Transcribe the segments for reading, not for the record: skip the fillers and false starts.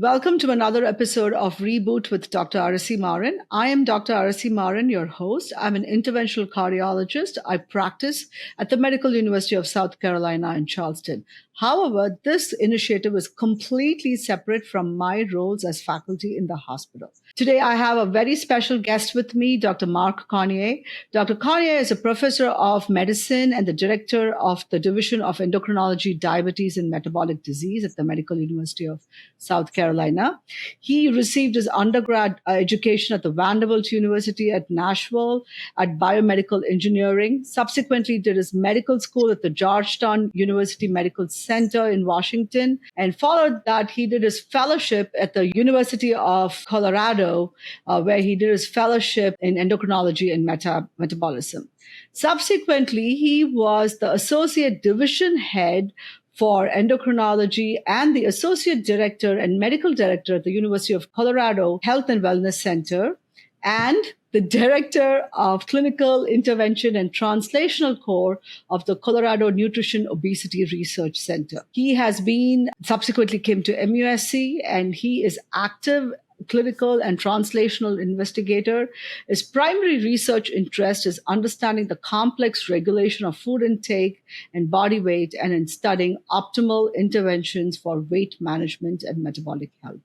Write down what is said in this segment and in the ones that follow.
Welcome to another episode of Reboot with Dr. Arasi Maran. I am Dr. Arasi Maran, your host. I'm an interventional cardiologist. I practice at the Medical University of South Carolina in Charleston. However, this initiative is completely separate from my roles as faculty in the hospital. Today, I have a very special guest with me, Dr. Marc Cornier. Dr. Cornier is a professor of medicine and the director of the Division of Endocrinology, Diabetes and Metabolic Disease at the Medical University of South Carolina. He received his undergrad education at the Vanderbilt University at Nashville at biomedical engineering. Subsequently, did his medical school at the Georgetown University Medical Center in Washington. And followed that, he did his fellowship at the University of Colorado, where he did his fellowship in endocrinology and metabolism. Subsequently, he was the associate division head for endocrinology and the associate director and medical director at the University of Colorado Health and Wellness Center, and the director of clinical intervention and translational core of the Colorado Nutrition Obesity Research Center. He has been subsequently came to MUSC, and he is active clinical and translational investigator. His primary research interest is understanding the complex regulation of food intake and body weight, and in studying optimal interventions for weight management and metabolic health.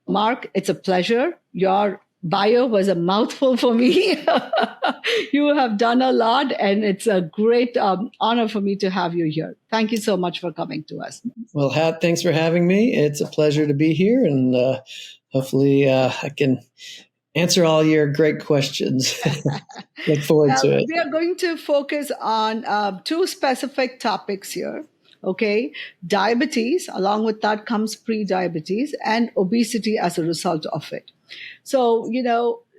Marc, it's a pleasure. Your bio was a mouthful for me. You have done a lot, and it's a great honor for me to have you here. Thank you so much for coming to us. Well, thanks for having me. It's a pleasure to be here, and hopefully I can answer all your great questions. Look forward to it. We are going to focus on two specific topics here. Okay, diabetes, along with that comes pre-diabetes, and obesity as a result of it. So,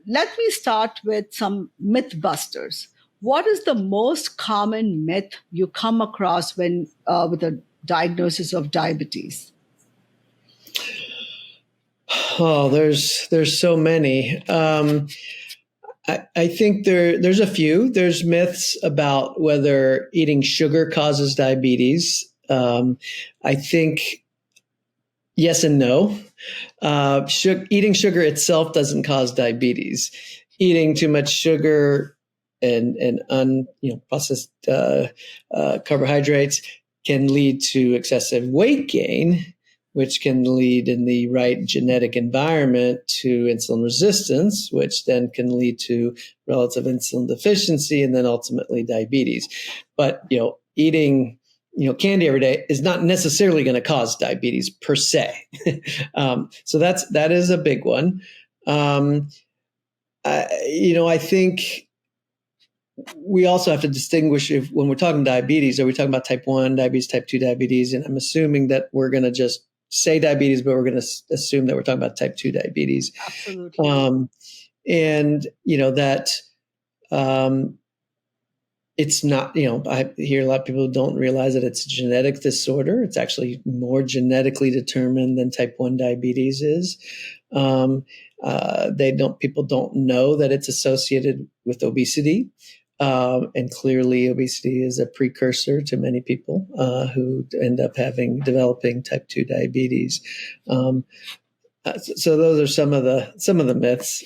let me start with some myth busters. What is the most common myth you come across when with a diagnosis of diabetes? Oh, there's so many. I think there's a few. There's myths about whether eating sugar causes diabetes. I think yes and no. Eating sugar itself doesn't cause diabetes. Eating too much sugar and processed carbohydrates can lead to excessive weight gain, which can lead in the right genetic environment to insulin resistance, which then can lead to relative insulin deficiency and then ultimately diabetes. But, eating candy every day is not necessarily going to cause diabetes per se. So that is a big one. I think we also have to distinguish when we're talking diabetes, are we talking about type 1 diabetes, type 2 diabetes? And I'm assuming that we're going to just say diabetes, but we're going to assume that we're talking about type 2 diabetes. Absolutely. It's not, I hear a lot of people don't realize that it's a genetic disorder. It's actually more genetically determined than type 1 diabetes is. People don't know that it's associated with obesity. And clearly obesity is a precursor to many people who end up developing type 2 diabetes. So those are some of the myths.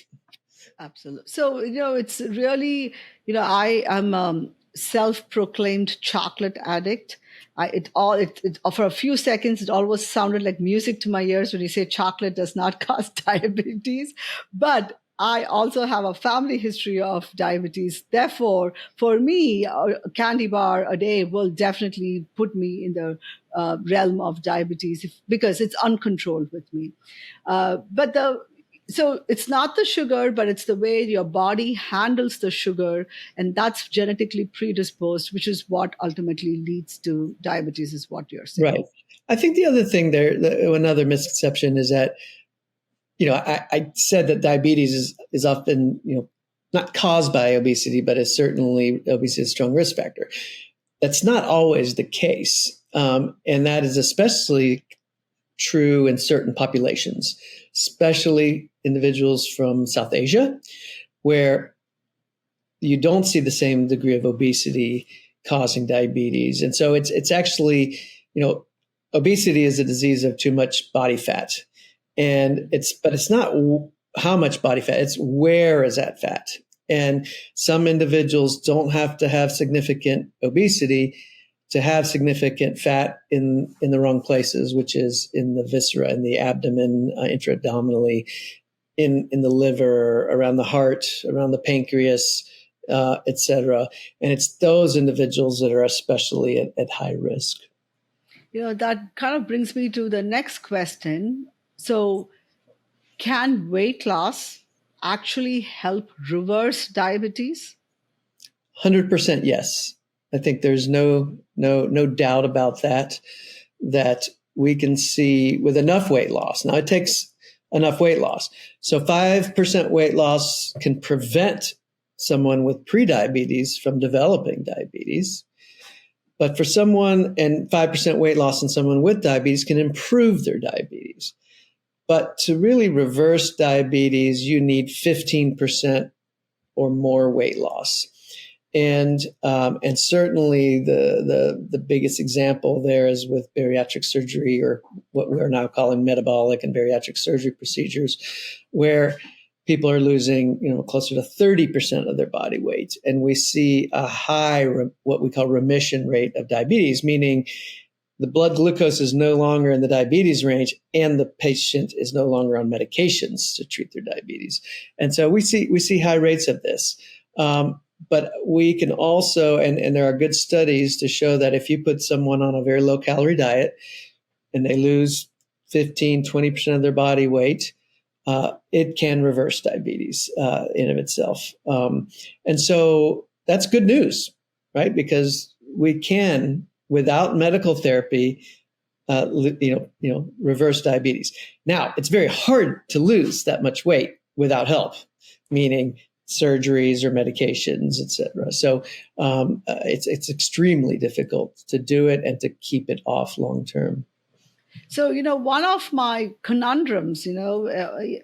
Absolutely. So, it's really, I am self-proclaimed chocolate addict. For a few seconds, it always sounded like music to my ears when you say chocolate does not cause diabetes. But I also have a family history of diabetes. Therefore, for me, a candy bar a day will definitely put me in the realm of diabetes because it's uncontrolled with me. So it's not the sugar, but it's the way your body handles the sugar, and that's genetically predisposed, which is what ultimately leads to diabetes, is what you're saying. Right. I think the other thing there, another misconception is that, I said that diabetes is often, not caused by obesity, but is certainly obesity is a strong risk factor. That's not always the case. And that is especially true in certain populations, especially individuals from South Asia, where you don't see the same degree of obesity causing diabetes. And so it's actually, obesity is a disease of too much body fat. But it's not how much body fat, it's where is that fat. And some individuals don't have to have significant obesity to have significant fat in the wrong places, which is in the viscera, in the abdomen, intra-abdominally, in the liver, around the heart, around the pancreas, etc. And it's those individuals that are especially at high risk. That kind of brings me to the next question. So, can weight loss actually help reverse diabetes? 100% yes. I think there's no doubt about that we can see with enough weight loss. Now, it takes enough weight loss. So 5% weight loss can prevent someone with prediabetes from developing diabetes. But for someone, and 5% weight loss in someone with diabetes can improve their diabetes. But to really reverse diabetes, you need 15% or more weight loss. And certainly the biggest example there is with bariatric surgery, or what we're now calling metabolic and bariatric surgery procedures, where people are losing, closer to 30% of their body weight. And we see a high, what we call remission rate of diabetes, meaning the blood glucose is no longer in the diabetes range and the patient is no longer on medications to treat their diabetes. And so we see high rates of this. But we can also, and there are good studies to show that if you put someone on a very low calorie diet and they lose 15, 20% of their body weight, it can reverse diabetes in of itself. And so that's good news, right? Because we can, without medical therapy, reverse diabetes. Now, it's very hard to lose that much weight without help, meaning surgeries or medications, et cetera. So it's extremely difficult to do it and to keep it off long term. So, one of my conundrums,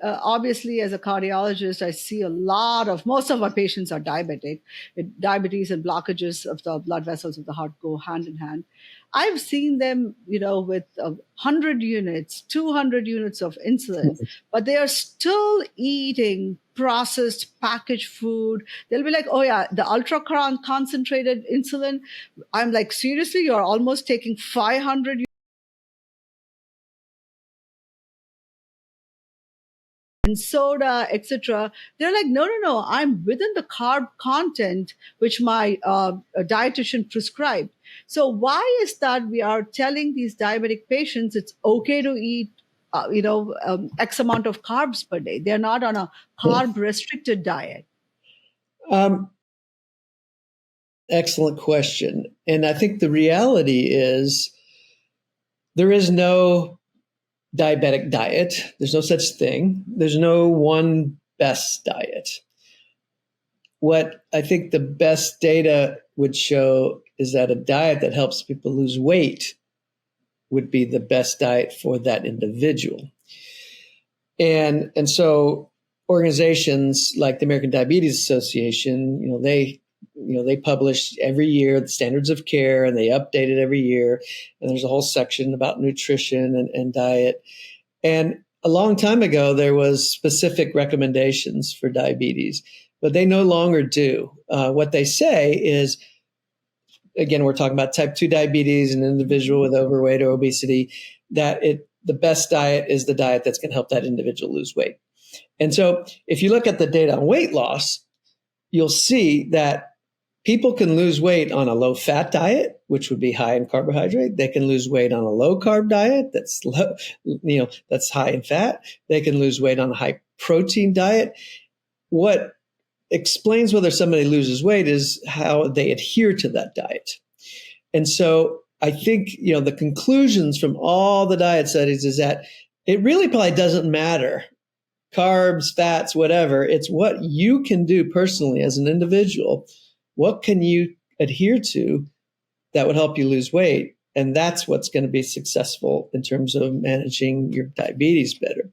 obviously as a cardiologist, I see most of our patients are diabetic. Diabetes and blockages of the blood vessels of the heart go hand in hand. I've seen them, with 100 units, 200 units of insulin, but they are still eating processed packaged food. They'll be like, oh yeah, the ultra concentrated insulin. I'm like, seriously, you're almost taking 500 and soda, etc. They're like, no, I'm within the carb content which my dietitian prescribed. So why is that we are telling these diabetic patients it's okay to eat, X amount of carbs per day? They're not on a carb restricted diet. Excellent question. And I think the reality is there is no diabetic diet. There's no such thing. There's no one best diet. What I think the best data would show is that a diet that helps people lose weight would be the best diet for that individual. And so organizations like the American Diabetes Association, they publish every year the standards of care, and they update it every year. And there's a whole section about nutrition and diet. And a long time ago, there was specific recommendations for diabetes, but they no longer do. What they say is, again, we're talking about type 2 diabetes, an individual with overweight or obesity, that the best diet is the diet that's going to help that individual lose weight. And so if you look at the data on weight loss, you'll see that people can lose weight on a low-fat diet, which would be high in carbohydrate. They can lose weight on a low-carb diet that's that's high in fat. They can lose weight on a high-protein diet. What explains whether somebody loses weight is how they adhere to that diet. And so I think the conclusions from all the diet studies is that it really probably doesn't matter. Carbs, fats, whatever. It's what you can do personally as an individual. What can you adhere to that would help you lose weight? And that's what's going to be successful in terms of managing your diabetes better.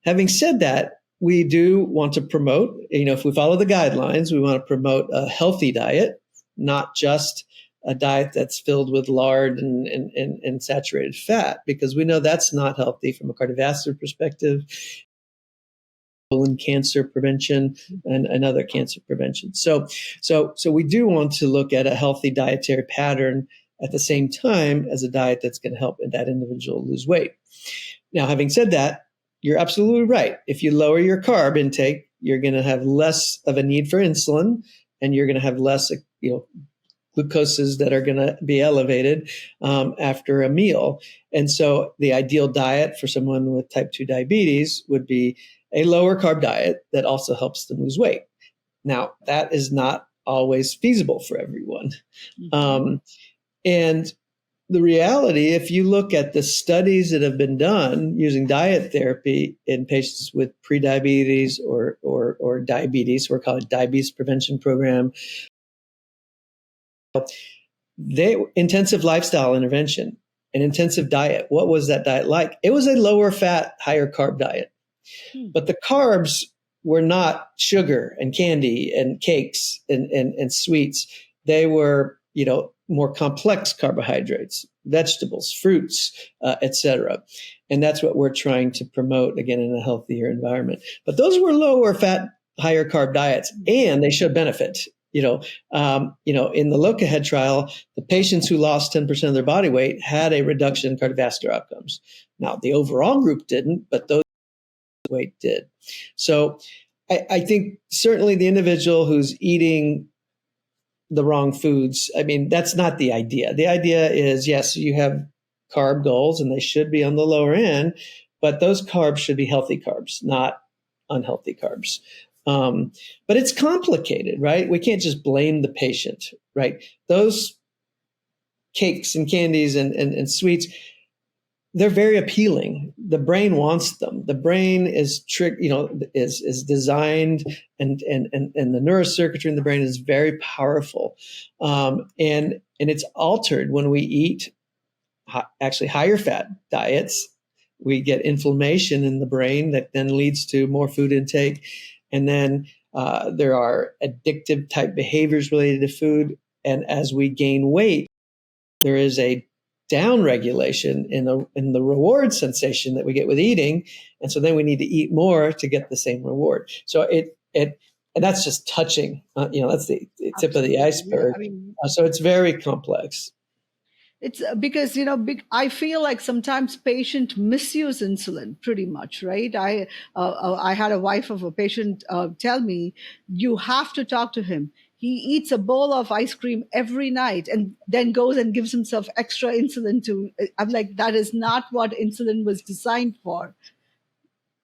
Having said that, we do want to promote, if we follow the guidelines, we want to promote a healthy diet, not just a diet that's filled with lard and saturated fat, because we know that's not healthy from a cardiovascular perspective, colon cancer prevention, and other cancer prevention. So we do want to look at a healthy dietary pattern at the same time as a diet that's going to help that individual lose weight. Now, having said that, you're absolutely right. If you lower your carb intake, you're going to have less of a need for insulin, and you're going to have less, glucoses that are going to be elevated after a meal. And so the ideal diet for someone with type 2 diabetes would be a lower carb diet that also helps them lose weight. Now, that is not always feasible for everyone. And the reality, if you look at the studies that have been done using diet therapy in patients with prediabetes or diabetes, we're calling it diabetes prevention program, intensive lifestyle intervention, an intensive diet. What was that diet like? It was a lower fat, higher carb diet. But the carbs were not sugar and candy and cakes and sweets. They were, more complex carbohydrates, vegetables, fruits, etc. And that's what we're trying to promote, again, in a healthier environment. But those were lower fat, higher carb diets, and they showed benefit. In the look-ahead trial, the patients who lost 10% of their body weight had a reduction in cardiovascular outcomes. Now, the overall group didn't, but those weight did. So I think certainly the individual who's eating the wrong foods, that's not the idea. The idea is, yes, you have carb goals and they should be on the lower end, but those carbs should be healthy carbs, not unhealthy carbs. But it's complicated, right? We can't just blame the patient, right? Those cakes and candies and sweets, they're very appealing. The brain wants them. The brain is is designed, and the neurocircuitry in the brain is very powerful, and it's altered when we eat actually higher fat diets. We get inflammation in the brain that then leads to more food intake, and then there are addictive type behaviors related to food. And as we gain weight, there is a down regulation in the reward sensation that we get with eating, and so then we need to eat more to get the same reward. So and that's just touching. That's the tip of the iceberg. So it's very complex. It's because I feel like sometimes patients misuse insulin pretty much, right? I had a wife of a patient tell me, you have to talk to him. He eats a bowl of ice cream every night and then goes and gives himself extra insulin to. I'm like, that is not what insulin was designed for.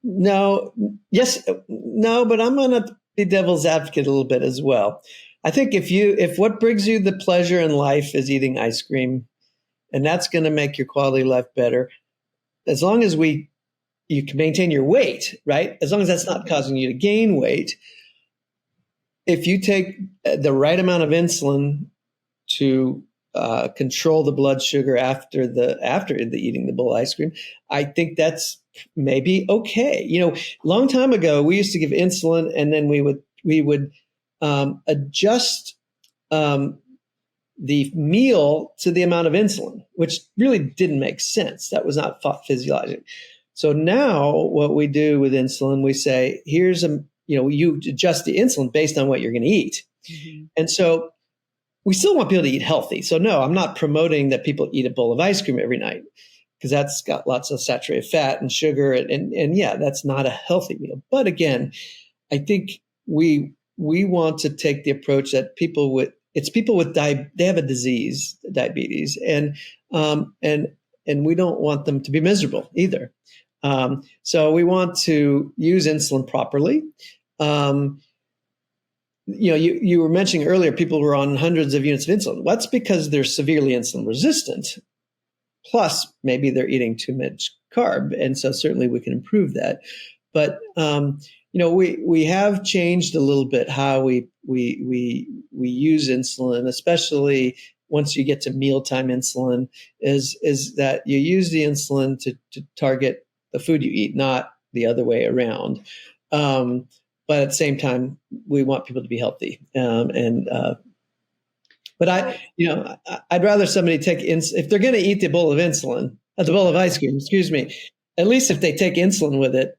No, yes, no, but I'm going to be devil's advocate a little bit as well. I think if what brings you the pleasure in life is eating ice cream, and that's going to make your quality of life better, as long as you can maintain your weight, right? As long as that's not causing you to gain weight. If you take the right amount of insulin to control the blood sugar after eating the bowl of ice cream, I think that's maybe okay. Long time ago, we used to give insulin, and then we would adjust the meal to the amount of insulin, which really didn't make sense. That was not physiologic. So now what we do with insulin, we say, you adjust the insulin based on what you're going to eat. Mm-hmm. And so we still want people to eat healthy. So no, I'm not promoting that people eat a bowl of ice cream every night, because that's got lots of saturated fat and sugar. And yeah, that's not a healthy meal. But again, I think we want to take the approach that people with they have a disease, diabetes, and we don't want them to be miserable either. So we want to use insulin properly. You were mentioning earlier, people were on hundreds of units of insulin. Well, that's because they're severely insulin resistant. Plus, maybe they're eating too much carb, and so certainly we can improve that. But we have changed a little bit how we use insulin, especially once you get to mealtime insulin, is that you use the insulin to target the food you eat, not the other way around. But at the same time, we want people to be healthy. But But So, I'd rather somebody take if they're going to eat the bowl of insulin, the bowl of ice cream, excuse me, at least if they take insulin with it,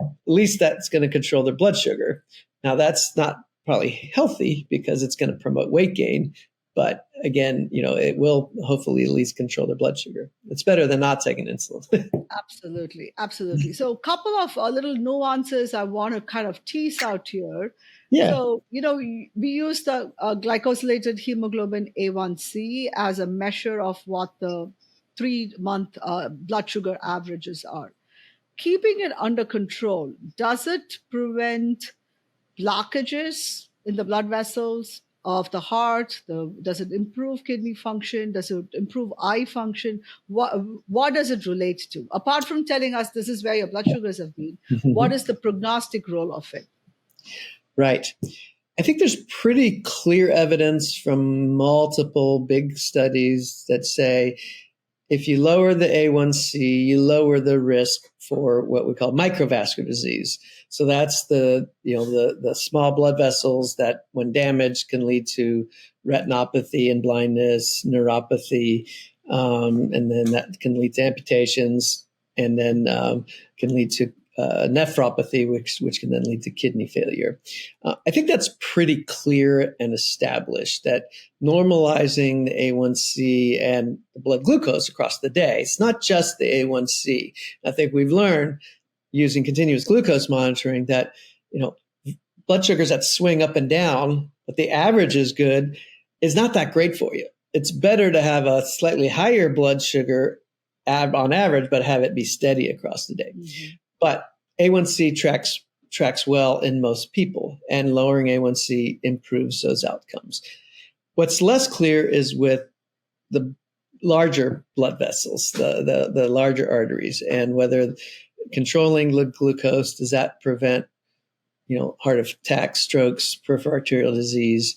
at least that's going to control their blood sugar. Now, that's not probably healthy because it's going to promote weight gain. But again, it will hopefully at least control their blood sugar. It's better than not taking insulin. absolutely, absolutely. So, a couple of little nuances I want to kind of tease out here. Yeah. So, we use the glycosylated hemoglobin A1C as a measure of what the 3-month blood sugar averages are. Keeping it under control, does it prevent blockages in the blood vessels of the heart? Does it improve kidney function? Does it improve eye function? What does it relate to? Apart from telling us this is where your blood sugars have been, what is the prognostic role of it? Right. I think there's pretty clear evidence from multiple big studies that say if you lower the A1C, you lower the risk for what we call microvascular disease. So that's the small blood vessels that, when damaged, can lead to retinopathy and blindness, neuropathy, and then that can lead to amputations, and then can lead to nephropathy, which can then lead to kidney failure. I think that's pretty clear and established that normalizing the A1C and the blood glucose across the day, it's not just the A1C. I think we've learned using continuous glucose monitoring that, blood sugars that swing up and down, but the average is good, is not that great for you. It's better to have a slightly higher blood sugar on average, but have it be steady across the day. Mm-hmm. But A1C tracks well in most people, and lowering A1C improves those outcomes. What's less clear is with the larger blood vessels, the larger arteries, and whether controlling glucose, does that prevent, heart attack, strokes, peripheral arterial disease?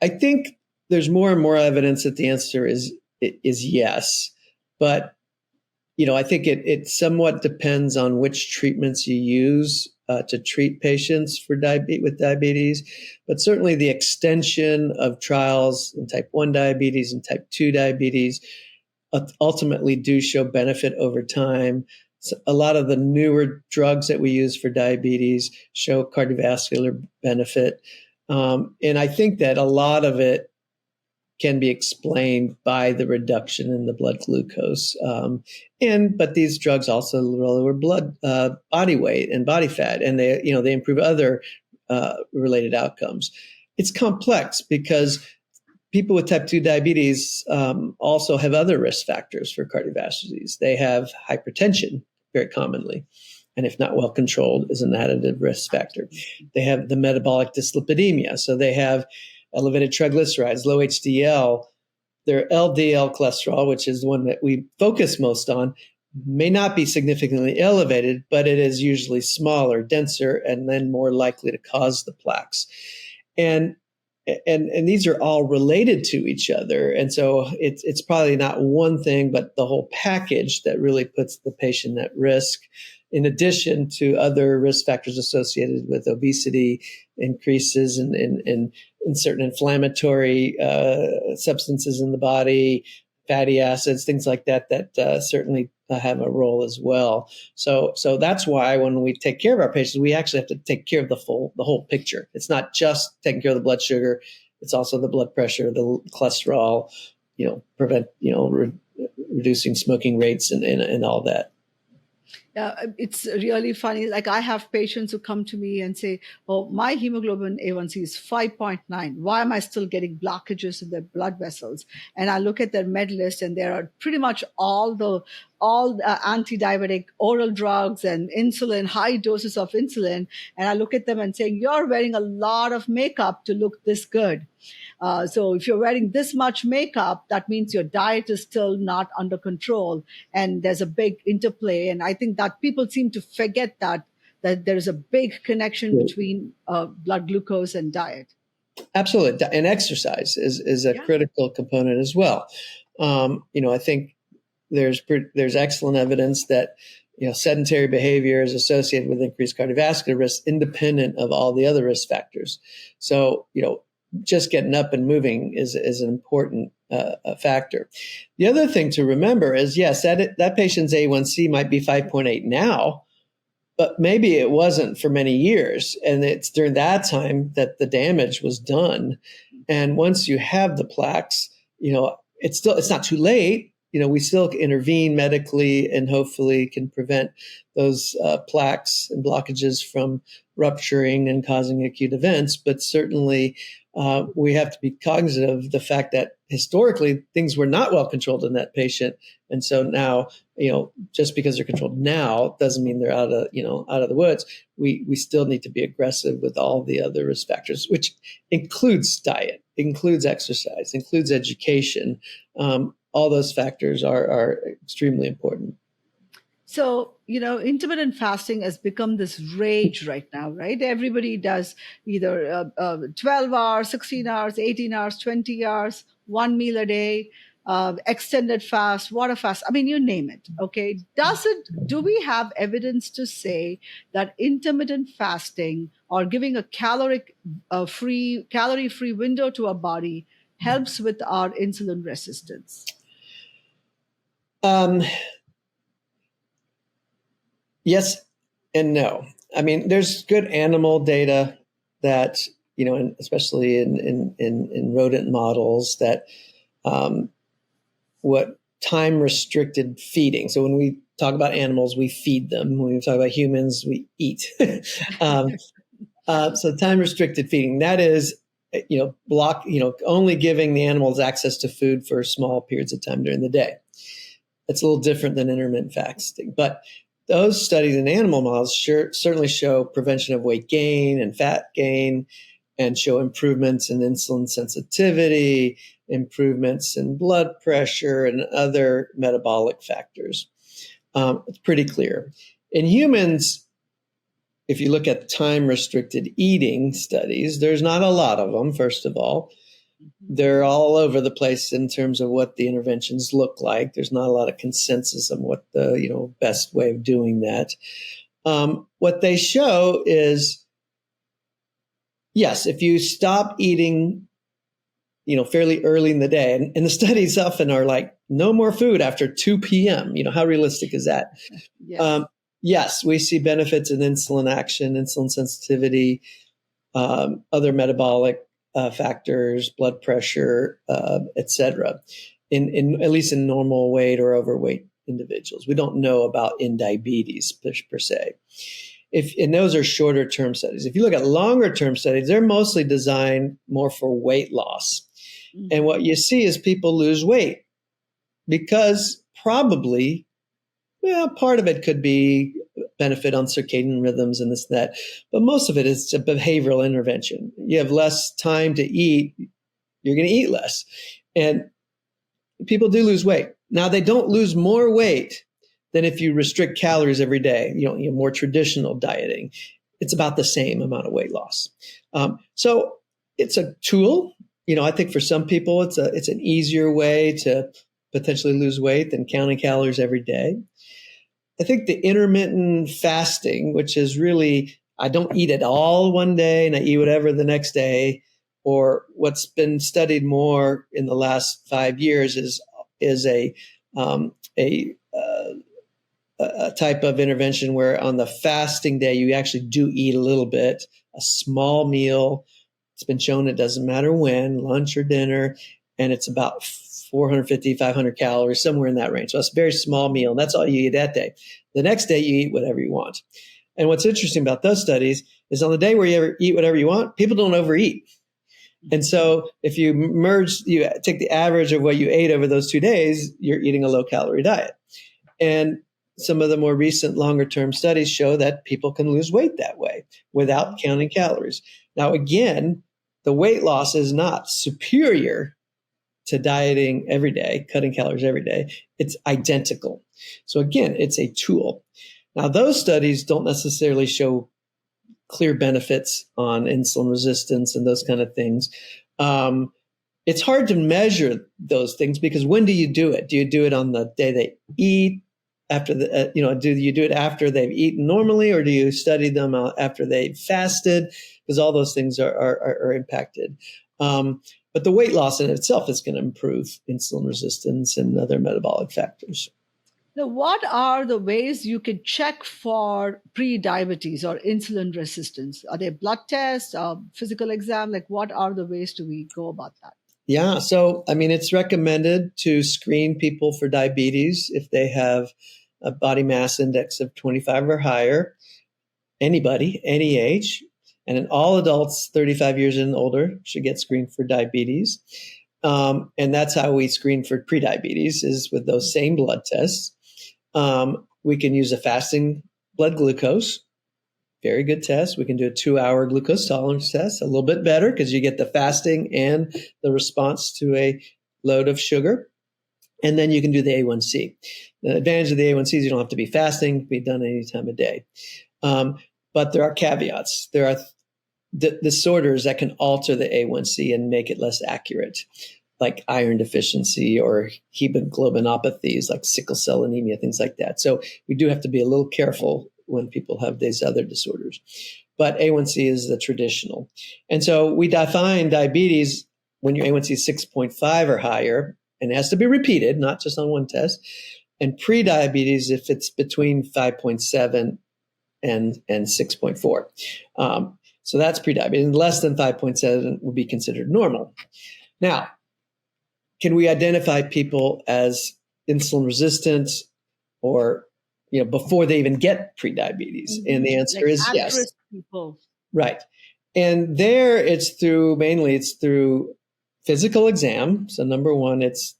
I think there's more and more evidence that the answer is yes, but I think it somewhat depends on which treatments you use to treat patients with diabetes. But certainly the extension of trials in type 1 diabetes and type 2 diabetes ultimately do show benefit over time. So a lot of the newer drugs that we use for diabetes show cardiovascular benefit. And I think that a lot of it can be explained by the reduction in the blood glucose. But these drugs also lower blood body weight and body fat, and they improve other related outcomes. It's complex because people with type 2 diabetes also have other risk factors for cardiovascular disease. They have hypertension very commonly, and if not well controlled, is an additive risk factor. They have the metabolic dyslipidemia, so they have elevated triglycerides, low HDL. Their LDL cholesterol, which is the one that we focus most on, may not be significantly elevated, but it is usually smaller, denser, and then more likely to cause the plaques. And these are all related to each other. And so it's probably not one thing, but the whole package that really puts the patient at risk, in addition to other risk factors associated with obesity, increases in certain inflammatory substances in the body, fatty acids, things like that certainly have a role as well. So that's why when we take care of our patients, we actually have to take care of the whole picture. It's not just taking care of the blood sugar; it's also the blood pressure, the cholesterol, reducing smoking rates and all that. It's really funny. Like, I have patients who come to me and say, "Oh, my hemoglobin A1C is 5.9. Why am I still getting blockages in their blood vessels?" And I look at their med list, and there are pretty much all the anti-diabetic oral drugs and insulin, high doses of insulin. And I look at them and saying, "You're wearing a lot of makeup to look this good." So if you're wearing this much makeup, that means your diet is still not under control, and there's a big interplay. And I think that people seem to forget that there is a big connection between blood glucose and diet. Absolutely, and exercise is a critical component as well. I think there's excellent evidence that sedentary behavior is associated with increased cardiovascular risk, independent of all the other risk factors. So just getting up and moving is an important factor. The other thing to remember is, yes, that patient's A1C might be 5.8 now, but maybe it wasn't for many years. And it's during that time that the damage was done. And once you have the plaques, it's not too late. We still intervene medically and hopefully can prevent those plaques and blockages from rupturing and causing acute events. But certainly we have to be cognizant of the fact that historically things were not well controlled in that patient. And so now, just because they're controlled now doesn't mean they're out of the woods. We still need to be aggressive with all the other risk factors, which includes diet, includes exercise, includes education. All those factors are extremely important. So, intermittent fasting has become this rage right now, right? Everybody does either 12 hours, 16 hours, 18 hours, 20 hours, one meal a day, extended fast, water fast. I mean, you name it. Okay. Do we have evidence to say that intermittent fasting or giving a calorie-free window to our body helps with our insulin resistance? Yes and no. I mean, there's good animal data that, especially in rodent models, that what time restricted feeding. So when we talk about animals, we feed them. When we talk about humans, we eat. So time restricted feeding, that is, only giving the animals access to food for small periods of time during the day. It's a little different than intermittent fasting, but those studies in animal models certainly show prevention of weight gain and fat gain, and show improvements in insulin sensitivity, improvements in blood pressure, and other metabolic factors. It's pretty clear. In humans, if you look at time-restricted eating studies, there's not a lot of them, first of all. They're all over the place in terms of what the interventions look like. There's not a lot of consensus on what the best way of doing that. What they show is, yes, if you stop eating, fairly early in the day, and the studies often are like, no more food after 2 p.m. How realistic is that? Yes, yes, we see benefits in insulin action, insulin sensitivity, other metabolic factors, blood pressure, et cetera, in at least in normal weight or overweight individuals. We don't know about in diabetes per se. And those are shorter term studies. If you look at longer term studies, they're mostly designed more for weight loss. Mm-hmm. And what you see is people lose weight because probably, part of it could be benefit on circadian rhythms and this and that, but most of it is a behavioral intervention. You have less time to eat, you're going to eat less. And people do lose weight. Now, they don't lose more weight than if you restrict calories every day, more traditional dieting. It's about the same amount of weight loss. So it's a tool. I think for some people, it's an easier way to potentially lose weight than counting calories every day. I think the intermittent fasting, which is really, I don't eat at all one day and I eat whatever the next day, or what's been studied more in the last 5 years is a type of intervention where on the fasting day, you actually do eat a little bit, a small meal. It's been shown it doesn't matter when, lunch or dinner, and it's about 450, 500 calories, somewhere in that range. So it's a very small meal, and that's all you eat that day. The next day, you eat whatever you want. And what's interesting about those studies is on the day where you eat whatever you want, people don't overeat. And so if you take the average of what you ate over those 2 days, you're eating a low-calorie diet. And some of the more recent longer-term studies show that people can lose weight that way without counting calories. Now, again, the weight loss is not superior to dieting every day, cutting calories every day. It's identical. So again, it's a tool. Now, those studies don't necessarily show clear benefits on insulin resistance and those kind of things. It's hard to measure those things because when do you do it? Do you do it on the day they eat? After do you do it after they've eaten normally, or do you study them after they've fasted? Because all those things are impacted. But the weight loss in itself is going to improve insulin resistance and other metabolic factors. Now, what are the ways you can check for pre-diabetes or insulin resistance? Are there blood tests, physical exam? Like, what are the ways do we go about that? Yeah. So, I mean, it's recommended to screen people for diabetes if they have a body mass index of 25 or higher. Anybody, any age. And in all adults 35 years and older should get screened for diabetes. And that's how we screen for prediabetes, is with those same blood tests. We can use a fasting blood glucose. Very good test. We can do a 2-hour glucose tolerance test, a little bit better because you get the fasting and the response to a load of sugar. And then you can do the A1C. The advantage of the A1C is you don't have to be fasting, it can be done any time of day. But there are caveats. There are disorders that can alter the A1C and make it less accurate, like iron deficiency or hemoglobinopathies, like sickle cell anemia, things like that. So we do have to be a little careful when people have these other disorders. But A1C is the traditional. And so we define diabetes when your A1C is 6.5 or higher, and it has to be repeated, not just on one test. And pre-diabetes if it's between 5.7 and 6.4. So that's pre-diabetes. And less than 5.7 would be considered normal. Now, can we identify people as insulin resistant or before they even get prediabetes? And the answer is yes. People. Right. And there it's through physical exam. So number one, it's,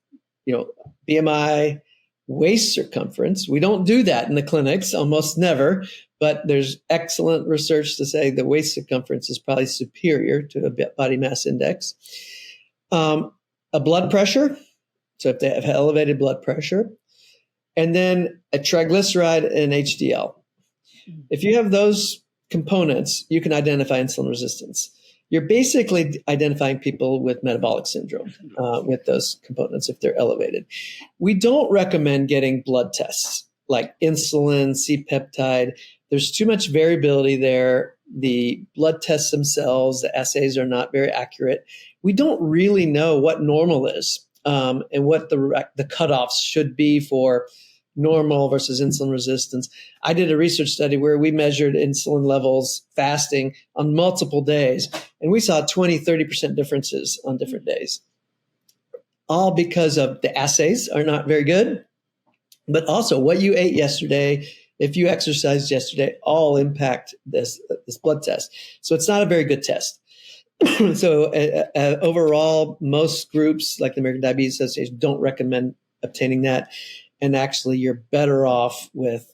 BMI, waist circumference. We don't do that in the clinics, almost never, but there's excellent research to say the waist circumference is probably superior to a body mass index. A blood pressure. So if they have elevated blood pressure, and then a triglyceride and HDL. If you have those components, you can identify insulin resistance. You're basically identifying people with metabolic syndrome with those components if they're elevated. We don't recommend getting blood tests like insulin, C-peptide. There's too much variability there. The blood tests themselves, the assays are not very accurate. We don't really know what normal is and what the cutoffs should be for normal versus insulin resistance. I did a research study where we measured insulin levels fasting on multiple days, and we saw 20, 30% differences on different days. All because of the assays are not very good, but also what you ate yesterday, if you exercised yesterday, all impact this blood test. So it's not a very good test. So overall, most groups like the American Diabetes Association don't recommend obtaining that. And actually, you're better off with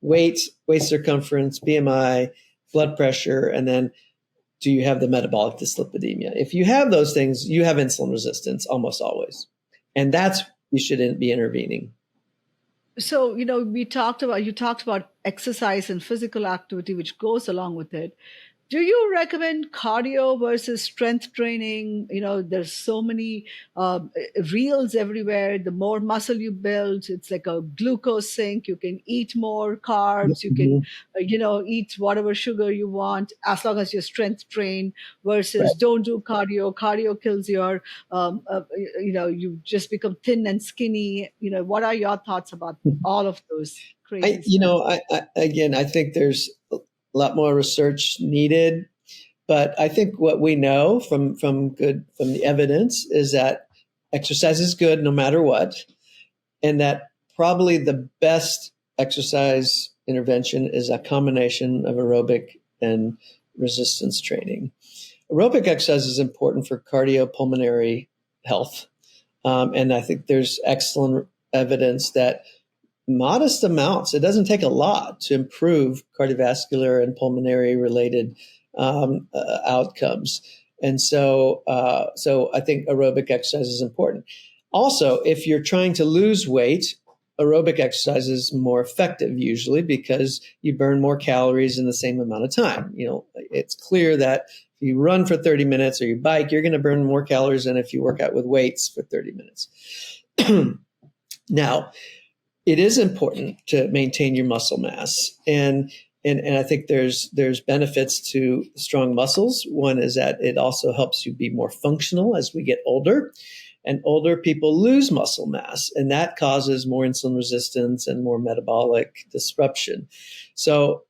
weight, waist circumference, BMI, blood pressure, and then do you have the metabolic dyslipidemia? If you have those things, you have insulin resistance almost always. And that's you should be intervening. So, you talked about exercise and physical activity, which goes along with it. Do you recommend cardio versus strength training? There's so many reels everywhere. The more muscle you build, it's like a glucose sink. You can eat more carbs. You can, eat whatever sugar you want as long as you're strength trained versus don't do cardio. Cardio kills your, you just become thin and skinny. What are your thoughts about all of those crazy stuff? I think there's a lot more research needed, but I think what we know from the evidence is that exercise is good no matter what, and that probably the best exercise intervention is a combination of aerobic and resistance training. Aerobic exercise is important for cardiopulmonary health, and I think there's excellent evidence that modest amounts. It doesn't take a lot to improve cardiovascular and pulmonary related outcomes. And so I think aerobic exercise is important. Also, if you're trying to lose weight, aerobic exercise is more effective usually because you burn more calories in the same amount of time. It's clear that if you run for 30 minutes or you bike, you're going to burn more calories than if you work out with weights for 30 minutes. Now, it is important to maintain your muscle mass. And And I think there's benefits to strong muscles. One is that it also helps you be more functional as we get older. And older people lose muscle mass, and that causes more insulin resistance and more metabolic disruption. So,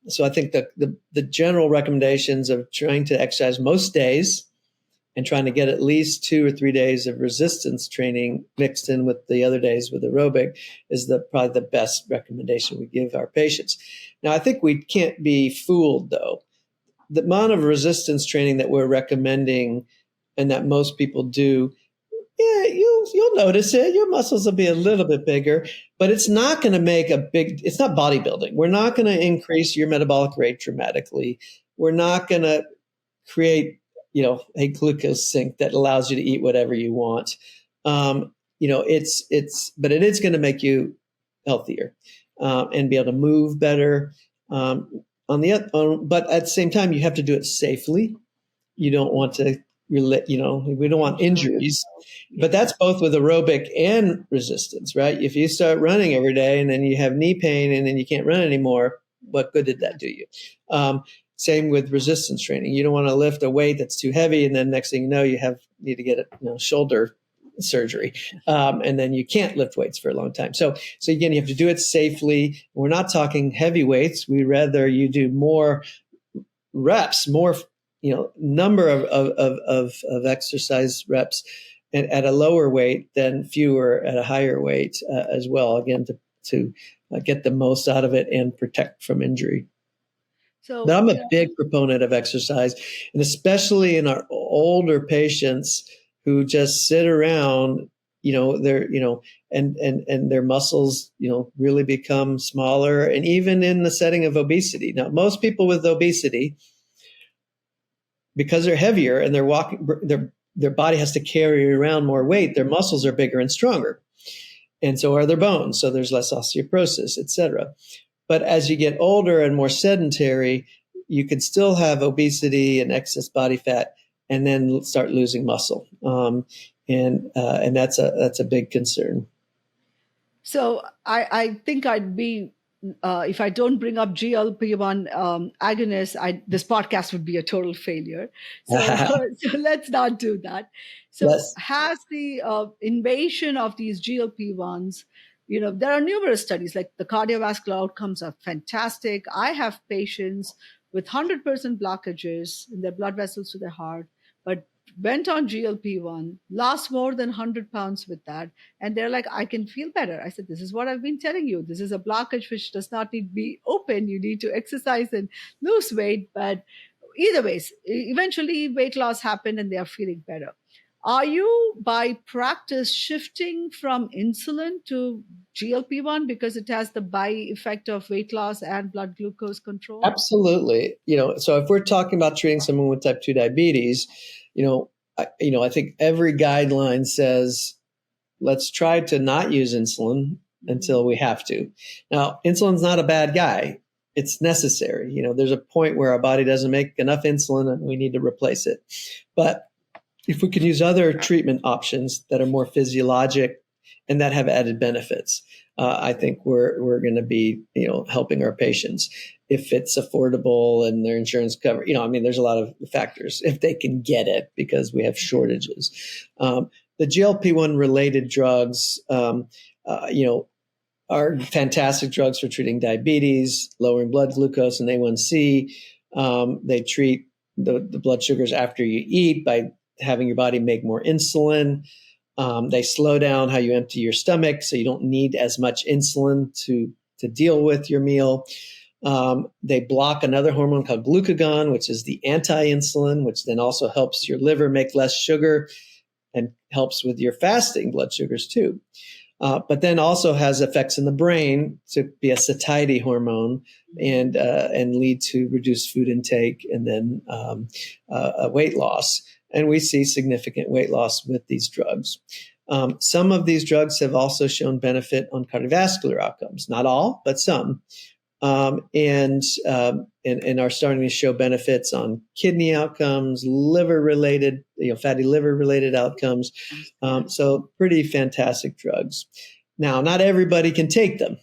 so I think the general recommendations of trying to exercise most days and trying to get at least 2 or 3 days of resistance training mixed in with the other days with aerobic is probably the best recommendation we give our patients. Now, I think we can't be fooled, though. The amount of resistance training that we're recommending and that most people do, yeah, you'll notice it. Your muscles will be a little bit bigger, but it's not going to make it's not bodybuilding. We're not going to increase your metabolic rate dramatically. We're not going to create, a glucose sink that allows you to eat whatever you want. But it is going to make you healthier and be able to move better. But at the same time, you have to do it safely. You don't want to we don't want injuries, but that's both with aerobic and resistance, right? If you start running every day and then you have knee pain and then you can't run anymore, what good did that do you? Same with resistance training. You don't want to lift a weight that's too heavy, and then next thing you know, need to get shoulder surgery, and then you can't lift weights for a long time. So again, you have to do it safely. We're not talking heavy weights. We'd rather you do more reps, more number of exercise reps and at a lower weight than fewer at a higher weight as well, again, to get the most out of it and protect from injury. But I'm a big proponent of exercise, and especially in our older patients who just sit around, and their muscles, really become smaller, and even in the setting of obesity. Now, most people with obesity, because they're heavier and they're walking, their body has to carry around more weight, their muscles are bigger and stronger. And so are their bones. So there's less osteoporosis, et cetera. But as you get older and more sedentary, you can still have obesity and excess body fat and then start losing muscle. And that's a big concern. So I think I'd be, if I don't bring up GLP-1 agonists, this podcast would be a total failure. So, so let's not do that. So yes. Has the invasion of these GLP-1s, there are numerous studies, like the cardiovascular outcomes are fantastic. I have patients with 100% blockages in their blood vessels to their heart, but went on GLP-1, lost more than 100 pounds with that. And they're like, I can feel better. I said, this is what I've been telling you. This is a blockage which does not need to be open. You need to exercise and lose weight. But either ways, eventually weight loss happened and they are feeling better. Are you, by practice, shifting from insulin to GLP-1 because it has the by effect of weight loss and blood glucose control? Absolutely. So if we're talking about treating someone with type 2 diabetes, I think every guideline says, let's try to not use insulin until we have to. Now, insulin's not a bad guy. It's necessary. There's a point where our body doesn't make enough insulin and we need to replace it. But if we can use other treatment options that are more physiologic and that have added benefits, I think we're going to be, helping our patients if it's affordable and their insurance cover. There's a lot of factors if they can get it because we have shortages. The GLP-1 related drugs, are fantastic drugs for treating diabetes, lowering blood glucose and A1C. They treat the blood sugars after you eat by having your body make more insulin. They slow down how you empty your stomach, so you don't need as much insulin to deal with your meal. They block another hormone called glucagon, which is the anti-insulin, which then also helps your liver make less sugar and helps with your fasting blood sugars too. But then also has effects in the brain to be a satiety hormone and lead to reduced food intake and then weight loss. And we see significant weight loss with these drugs. Some of these drugs have also shown benefit on cardiovascular outcomes. Not all, but some. And are starting to show benefits on kidney outcomes, liver-related, fatty liver-related outcomes. So pretty fantastic drugs. Now, not everybody can take them.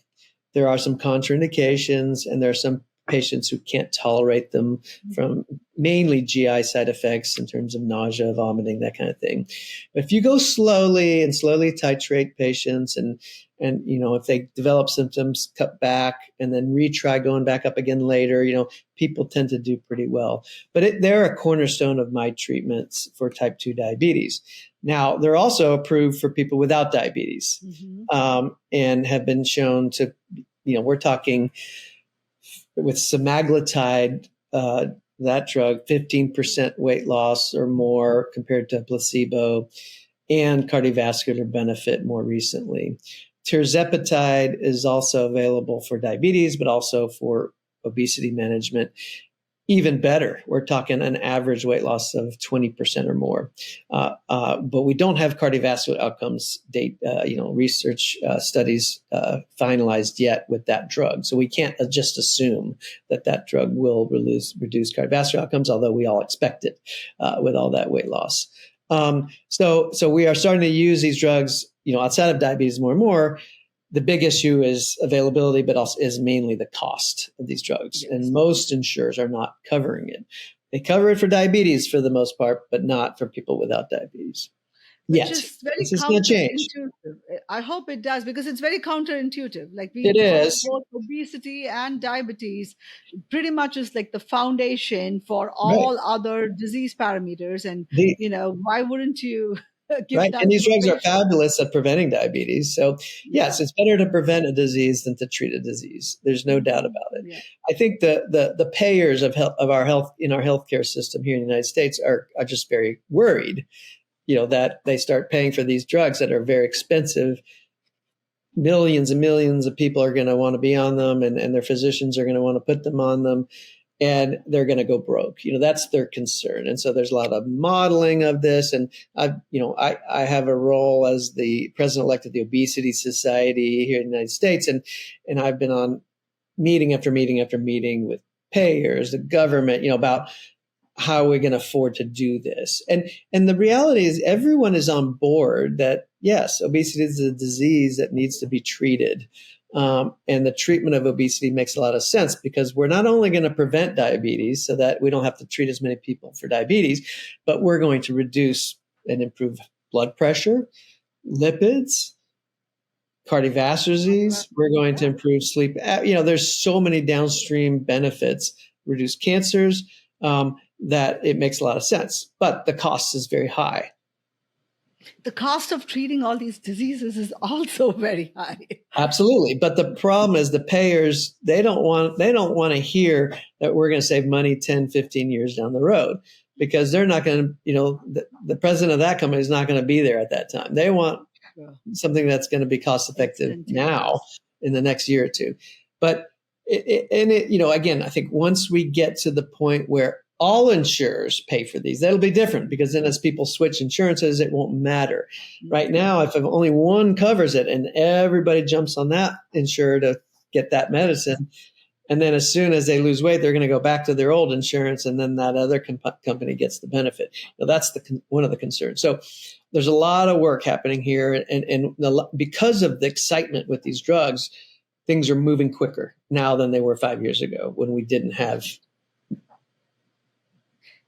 There are some contraindications, and there are some patients who can't tolerate them from mainly GI side effects in terms of nausea, vomiting, that kind of thing. But if you go slowly and slowly titrate patients and if they develop symptoms, cut back and then retry going back up again later, people tend to do pretty well. But they're a cornerstone of my treatments for type 2 diabetes. Now, they're also approved for people without diabetes, and have been shown to, we're talking with semaglutide, that drug, 15% weight loss or more compared to placebo, and cardiovascular benefit more recently. Tirzepatide is also available for diabetes, but also for obesity management. Even better, we're talking an average weight loss of 20% or more. But we don't have cardiovascular outcomes research studies finalized yet with that drug. So we can't just assume that drug will reduce cardiovascular outcomes, although we all expect it with all that weight loss. So we are starting to use these drugs, outside of diabetes more and more. The big issue is availability, but also is mainly the cost of these drugs. Yes. And most insurers are not covering it. They cover it for diabetes for the most part, but not for people without diabetes. Which is very counterintuitive. I hope it does, because it's very counterintuitive. Like it is. Both obesity and diabetes pretty much is like the foundation for all other disease parameters. And, why wouldn't you give right. that And these drugs are fabulous at preventing diabetis. So yes, it's better to prevent a disease than to treat a disease. There's no doubt about it. Yeah. I think the payers of our health in our healthcare system here in the United States are just very worried, that they start paying for these drugs that are very expensive. Millions and millions of people are going to want to be on them, and their physicians are going to want to put them on them, and they're going to go broke. That's their concern. And so there's a lot of modeling of this. And I have a role as the president-elect of the Obesity Society here in the United States. And I've been on meeting after meeting after meeting with payers, the government, about how we're going to afford to do this. And the reality is everyone is on board that, yes, obesity is a disease that needs to be treated. And the treatment of obesity makes a lot of sense, because we're not only going to prevent diabetes so that we don't have to treat as many people for diabetes, but we're going to reduce and improve blood pressure, lipids, cardiovascular disease. We're going to improve sleep. There's so many downstream benefits, reduce cancers, that it makes a lot of sense. But the cost is very high. The cost of treating all these diseases is also very high. Absolutely. But the problem is the payers, they don't want to hear that we're going to save money 10, 15 years down the road, because they're not going to, the president of that company is not going to be there at that time. They want something that's going to be cost effective now in the next year or two. But again, I think once we get to the point where all insurers pay for these, that'll be different, because then as people switch insurances, it won't matter. Right now, if only one covers it and everybody jumps on that insurer to get that medicine, and then as soon as they lose weight, they're going to go back to their old insurance, and then that other company gets the benefit. Now, that's one of the concerns. So there's a lot of work happening here, and because of the excitement with these drugs, things are moving quicker now than they were 5 years ago when we didn't have.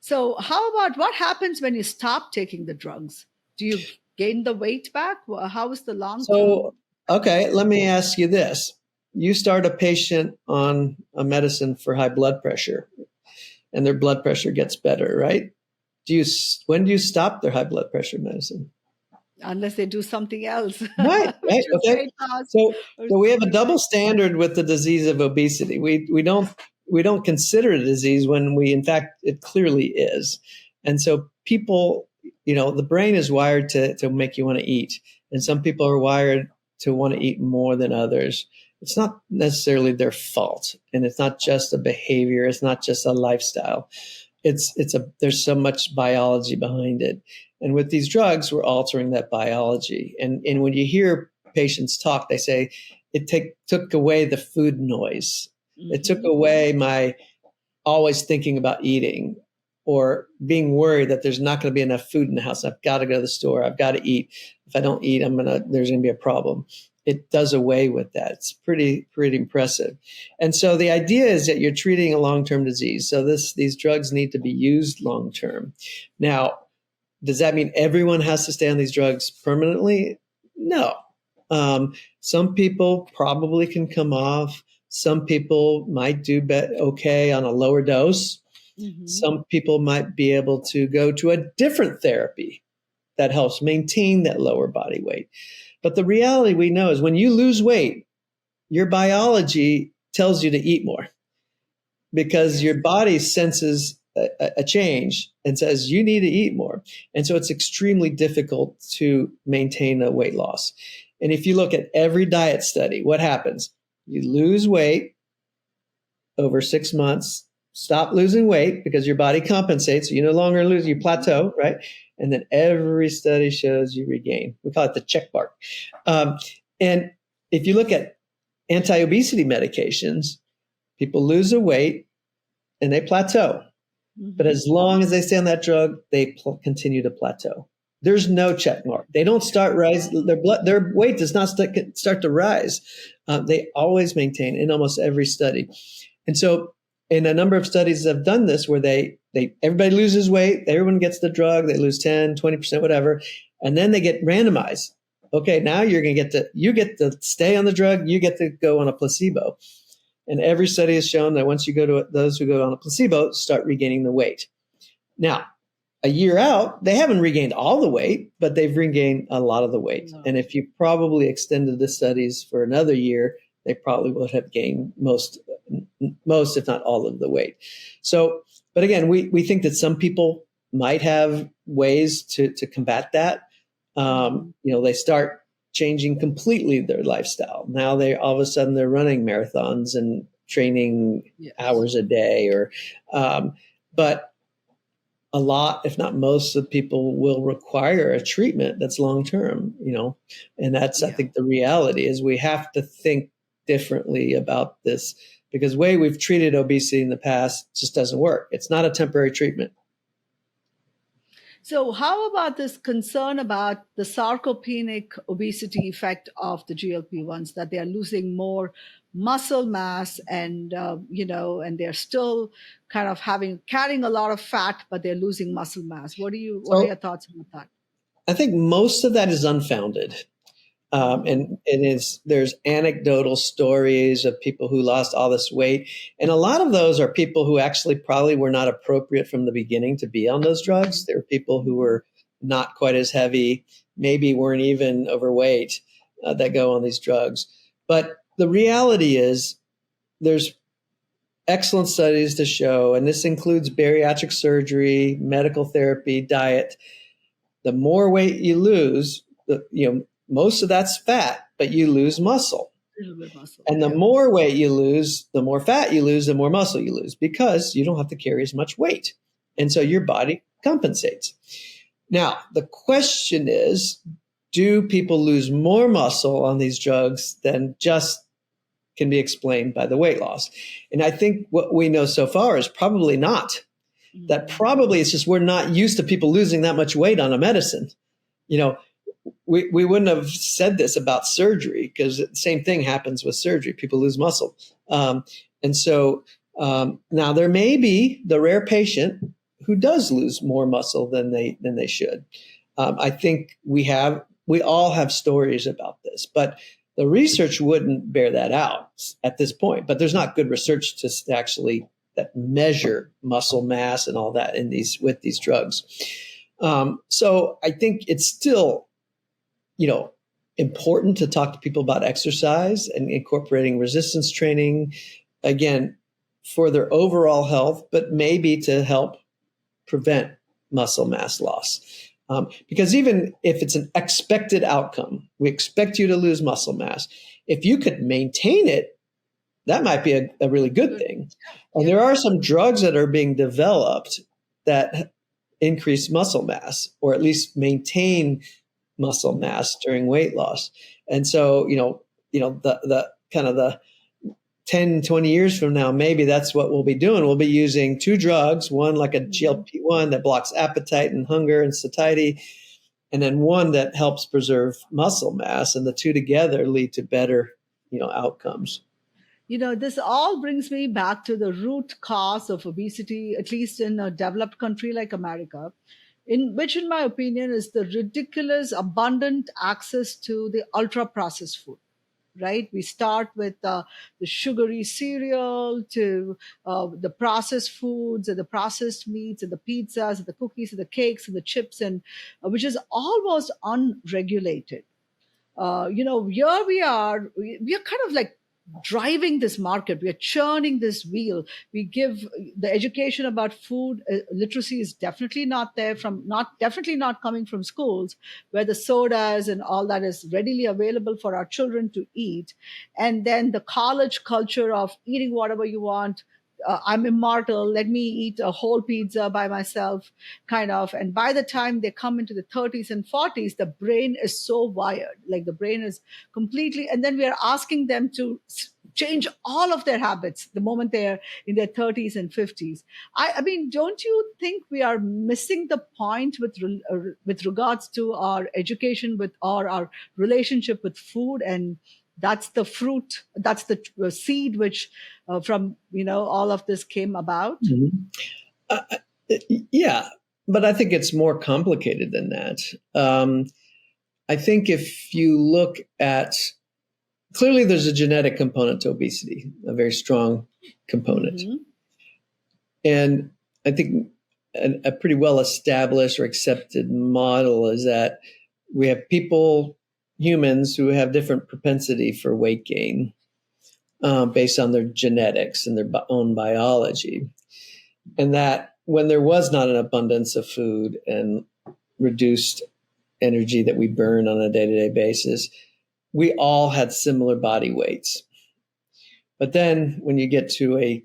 So how about what happens when you stop taking the drugs? Do you gain the weight back? How is the long term? So, okay, let me ask you this. You start a patient on a medicine for high blood pressure, and their blood pressure gets better, right? When do you stop their high blood pressure medicine? Unless they do something else. Right. Okay. So we have a double standard with the disease of obesity. We don't consider it a disease when in fact, it clearly is. And so people, the brain is wired to make you want to eat. And some people are wired to want to eat more than others. It's not necessarily their fault. And it's not just a behavior. It's not just a lifestyle. There's so much biology behind it. And with these drugs, we're altering that biology. And when you hear patients talk, they say it took away the food noise. Mm-hmm. It took away my always thinking about eating or being worried that there's not going to be enough food in the house. I've got to go to the store. I've got to eat. If I don't eat, there's going to be a problem. it does away with that. It's pretty impressive. And so the idea is that you're treating a long-term disease. So these drugs need to be used long-term. Now, does that mean everyone has to stay on these drugs permanently? No. Some people probably can come off. Some people might do okay on a lower dose. Mm-hmm. Some people might be able to go to a different therapy that helps maintain that lower body weight. But the reality we know is when you lose weight, your biology tells you to eat more because your body senses a change and says you need to eat more. And so it's extremely difficult to maintain a weight loss. And if you look at every diet study, what happens? You lose weight over 6 months, stop losing weight because your body compensates. So you no longer lose, you plateau, right? And then every study shows you regain. We call it the check mark. And if you look at anti-obesity medications, people lose their weight and they plateau. Mm-hmm. But as long as they stay on that drug, they continue to plateau. There's no check mark. They don't start rising. Their weight does not start to rise. They always maintain in almost every study. And so in a number of studies have done this where everybody loses weight, everyone gets the drug, they lose 10, 20%, whatever, and then they get randomized. Okay, now you get to stay on the drug, you get to go on a placebo. And every study has shown that once you go to those who go on a placebo start regaining the weight. Now, a year out, they haven't regained all the weight, but they've regained a lot of the weight. No. And if you probably extended the studies for another year, they probably would have gained most, if not all of the weight. So, but again, we think that some people might have ways to combat that. They start changing completely their lifestyle. Now all of a sudden they're running marathons and training hours a day but a lot, if not most of people will require a treatment that's long-term, and that's, I think the reality is we have to think differently about this because the way we've treated obesity in the past just doesn't work. It's not a temporary treatment. So how about this concern about the sarcopenic obesity effect of the GLP-1s, that they are losing more muscle mass and they're still kind of carrying a lot of fat, but they're losing muscle mass. What are your thoughts on that? I think most of that is unfounded. And there's anecdotal stories of people who lost all this weight. And a lot of those are people who actually probably were not appropriate from the beginning to be on those drugs. There are people who were not quite as heavy, maybe weren't even overweight, that go on these drugs. But the reality is there's excellent studies to show, and this includes bariatric surgery, medical therapy, diet. The more weight you lose, most of that's fat, but you lose muscle. And the more weight you lose, the more fat you lose, the more muscle you lose because you don't have to carry as much weight. And so your body compensates. Now, the question is, do people lose more muscle on these drugs than just can be explained by the weight loss? And I think what we know so far is probably not. Mm-hmm. That probably it's just we're not used to people losing that much weight on a medicine. We wouldn't have said this about surgery because the same thing happens with surgery. People lose muscle. And so now there may be the rare patient who does lose more muscle than they should. I think we all have stories about this, but the research wouldn't bear that out at this point. But there's not good research to actually that measure muscle mass and all that with these drugs. So I think it's still important to talk to people about exercise and incorporating resistance training, again, for their overall health, but maybe to help prevent muscle mass loss. Because even if it's an expected outcome, we expect you to lose muscle mass. If you could maintain it, that might be a really good thing. And there are some drugs that are being developed that increase muscle mass or at least maintain muscle mass during weight loss. And so, the kind of the 10, 20 years from now, maybe that's what we'll be doing. We'll be using two drugs, one like a GLP-1 that blocks appetite and hunger and satiety, and then one that helps preserve muscle mass, and the two together lead to better, outcomes. This all brings me back to the root cause of obesity, at least in a developed country like America, in which, in my opinion, is the ridiculous abundant access to the ultra processed food. Right? We start with the sugary cereal to the processed foods and the processed meats and the pizzas and the cookies and the cakes and the chips, and which is almost unregulated. Here we are kind of like driving this market. We are churning this wheel. We give the education about food literacy is definitely not there from not definitely not coming from schools where the sodas and all that is readily available for our children to eat. And then the college culture of eating whatever you want. I'm immortal. Let me eat a whole pizza by myself, kind of. And by the time they come into the 30s and 40s, the brain is so wired. Like the brain is completely, and then we are asking them to change all of their habits the moment they're in their 30s and 50s. I mean, don't you think we are missing the point with regards to our education with or our relationship with food? And that's the fruit, that's the seed which from all of this came about. Uh, yeah, but I think it's more complicated than that. I think if you look at, clearly there's a genetic component to obesity, a very strong component. Mm-hmm. And I think a pretty well established or accepted model is that we have humans who have different propensity for weight gain based on their genetics and their own biology. And that when there was not an abundance of food and reduced energy that we burn on a day-to-day basis, we all had similar body weights. But then when you get to a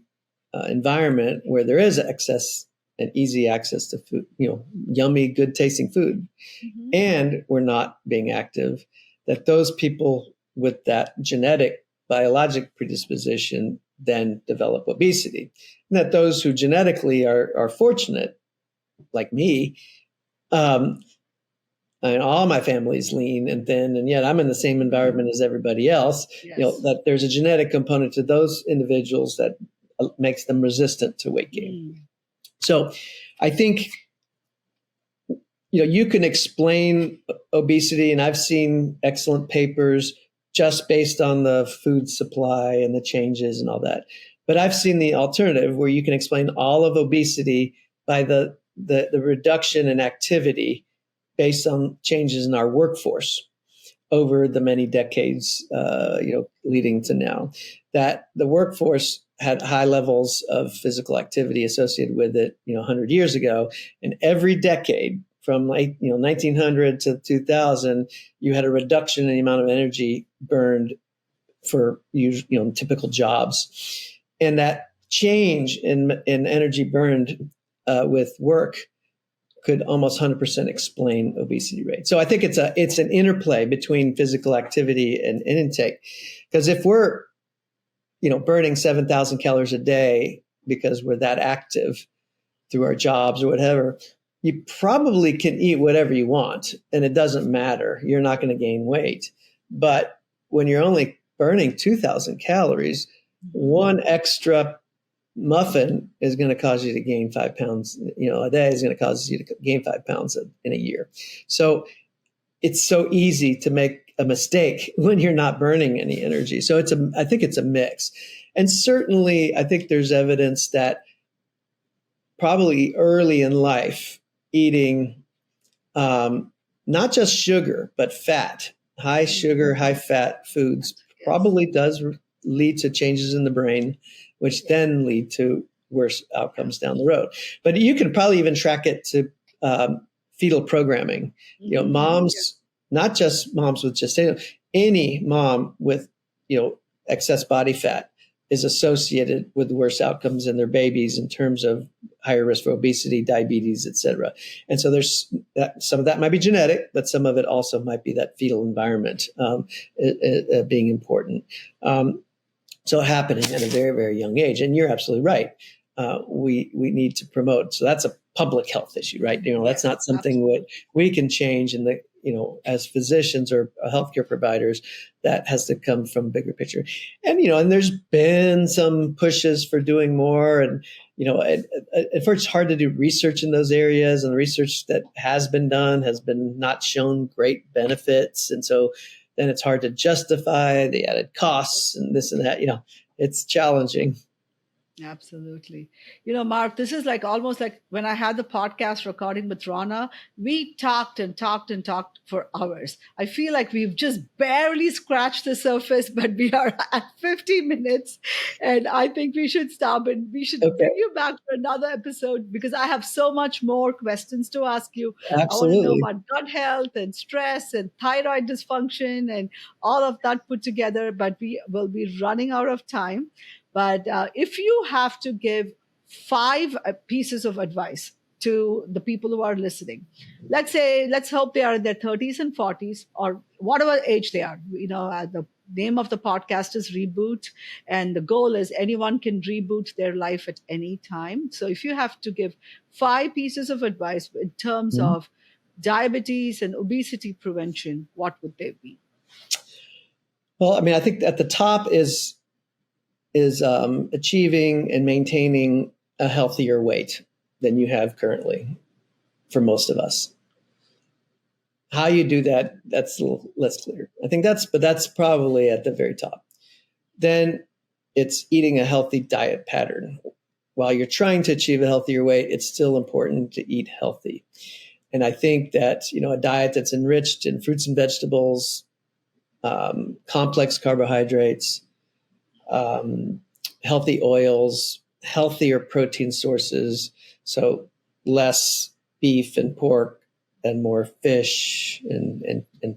environment where there is excess and easy access to food, yummy, good tasting food, mm-hmm. and we're not being active, that those people with that genetic biologic predisposition then develop obesity. And that those who genetically are fortunate, like me, all my family's lean and thin, and yet I'm in the same environment as everybody else. Yes. That there's a genetic component to those individuals that makes them resistant to weight gain. So I think, you can explain obesity, and I've seen excellent papers just based on the food supply and the changes and all that. But I've seen the alternative where you can explain all of obesity by the reduction in activity based on changes in our workforce over the many decades, leading to now. That the workforce had high levels of physical activity associated with it, 100 years ago, and every decade from 1900 to 2000, you had a reduction in the amount of energy burned for typical jobs, and that change in energy burned with work could almost 100% explain obesity rate. So I think it's an interplay between physical activity and intake, because if we're burning 7,000 calories a day because we're that active through our jobs or whatever, you probably can eat whatever you want and it doesn't matter. You're not going to gain weight. But when you're only burning 2,000 calories, one extra muffin is going to cause you to gain 5 pounds, a day is going to cause you to gain 5 pounds in a year. So it's so easy to make a mistake when you're not burning any energy. So I think it's a mix. And certainly I think there's evidence that probably early in life, eating not just sugar, but fat, high sugar, high fat foods probably does lead to changes in the brain, which then lead to worse outcomes down the road. But you can probably even track it to fetal programming. Moms, not just moms with gestational, any mom with, excess body fat is associated with worse outcomes in their babies in terms of higher risk for obesity, diabetes, et cetera. And so there's some of that might be genetic, but some of it also might be that fetal environment being important. So happening at a very, very young age. And you're absolutely right. We need to promote. So that's a public health issue, right? That's Yes, not something absolutely. what we can change in the, as physicians or healthcare providers. That has to come from a bigger picture. And, and there's been some pushes for doing more. And, at first it's hard to do research in those areas. And the research that has been done has been not shown great benefits. And so then it's hard to justify the added costs and this and that. It's challenging. Absolutely. Mark, this is like almost like when I had the podcast recording with Rana, we talked and talked and talked for hours. I feel like we've just barely scratched the surface, but we are at 50 minutes. And I think we should stop and we should Okay. bring you back for another episode because I have so much more questions to ask you. I want to know Absolutely. about gut health and stress and thyroid dysfunction and all of that put together, but we will be running out of time. But if you have to give five pieces of advice to the people who are listening, let's hope they are in their 30s and 40s or whatever age they are. The name of the podcast is Reboot, and the goal is anyone can reboot their life at any time. So if you have to give five pieces of advice in terms Mhm. of diabetes and obesity prevention, what would they be? Well, I think at the top is achieving and maintaining a healthier weight than you have currently for most of us. How you do that, that's a little less clear. I think that's probably at the very top. Then it's eating a healthy diet pattern. While you're trying to achieve a healthier weight, it's still important to eat healthy. And I think that, a diet that's enriched in fruits and vegetables, complex carbohydrates, healthy oils, healthier protein sources. So less beef and pork and more fish and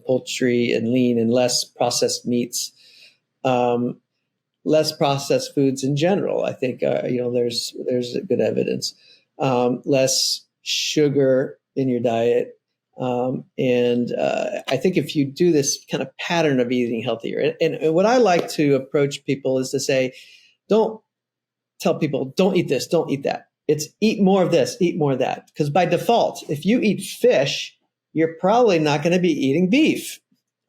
poultry and lean and less processed meats, less processed foods in general. I think, there's good evidence. Less sugar in your diet. And I think if you do this kind of pattern of eating healthier, and what I like to approach people is to say, don't tell people, don't eat this, don't eat that. It's eat more of this, eat more of that. Because by default, if you eat fish, you're probably not going to be eating beef,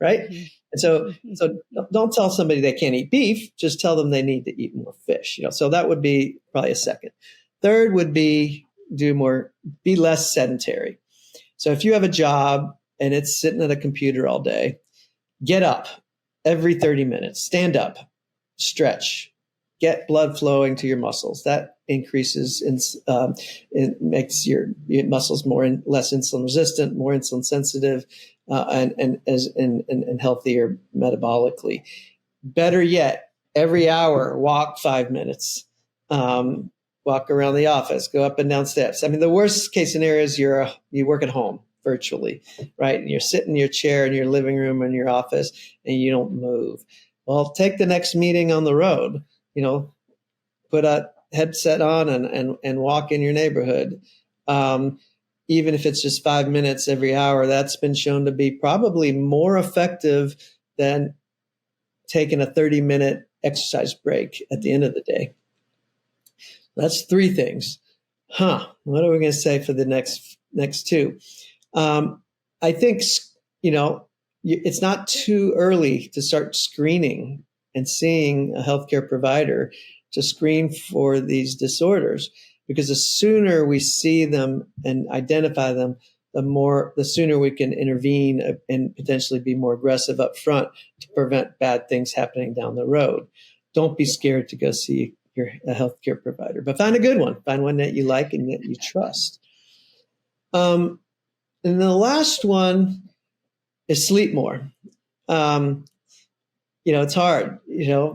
right? And so don't tell somebody they can't eat beef. Just tell them they need to eat more fish. So that would be probably a second. Third would be be less sedentary. So if you have a job and it's sitting at a computer all day, get up every 30 minutes, stand up, stretch, get blood flowing to your muscles. That increases, it makes your muscles less insulin resistant, more insulin sensitive, and healthier metabolically. Better yet, every hour, walk 5 minutes. Walk around the office, go up and down steps. The worst case scenario is you work at home virtually, right? And you're sitting in your chair in your living room or in your office and you don't move. Well, take the next meeting on the road, put a headset on and walk in your neighborhood. Even if it's just 5 minutes every hour, that's been shown to be probably more effective than taking a 30-minute exercise break at the end of the day. That's three things. What are we going to say for the next two? I think, it's not too early to start screening and seeing a healthcare provider to screen for these disorders, because the sooner we see them and identify them, the sooner we can intervene and potentially be more aggressive up front to prevent bad things happening down the road. Don't be scared to go see a healthcare provider, but find a good one. Find one that you like and that you trust. And the last one is sleep more. It's hard,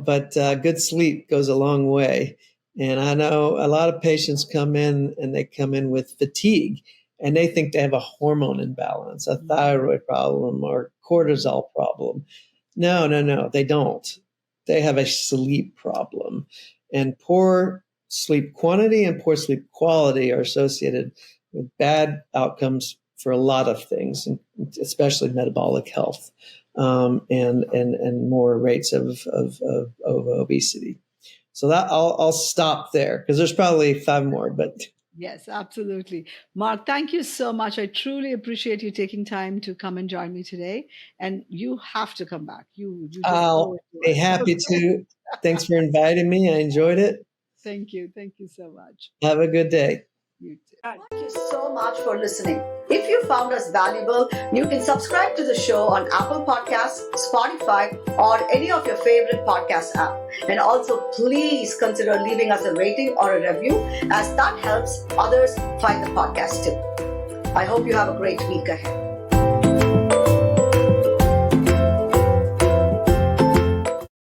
but good sleep goes a long way. And I know a lot of patients come in and they come in with fatigue and they think they have a hormone imbalance, a thyroid problem or cortisol problem. No, they don't. They have a sleep problem. And poor sleep quantity and poor sleep quality are associated with bad outcomes for a lot of things, especially metabolic health, and more rates of obesity. So that I'll stop there because there's probably five more, but Yes, absolutely. Mark, thank you so much. I truly appreciate you taking time to come and join me today. And you have to come back. You just owe I'll it to be us. happy to. Thanks for inviting me. I enjoyed it. Thank you. Thank you so much. Have a good day. You too. Thank you so much for listening. If you found us valuable, you can subscribe to the show on Apple Podcasts, Spotify, or any of your favorite podcast app. And also, please consider leaving us a rating or a review, as that helps others find the podcast too. I hope you have a great week ahead.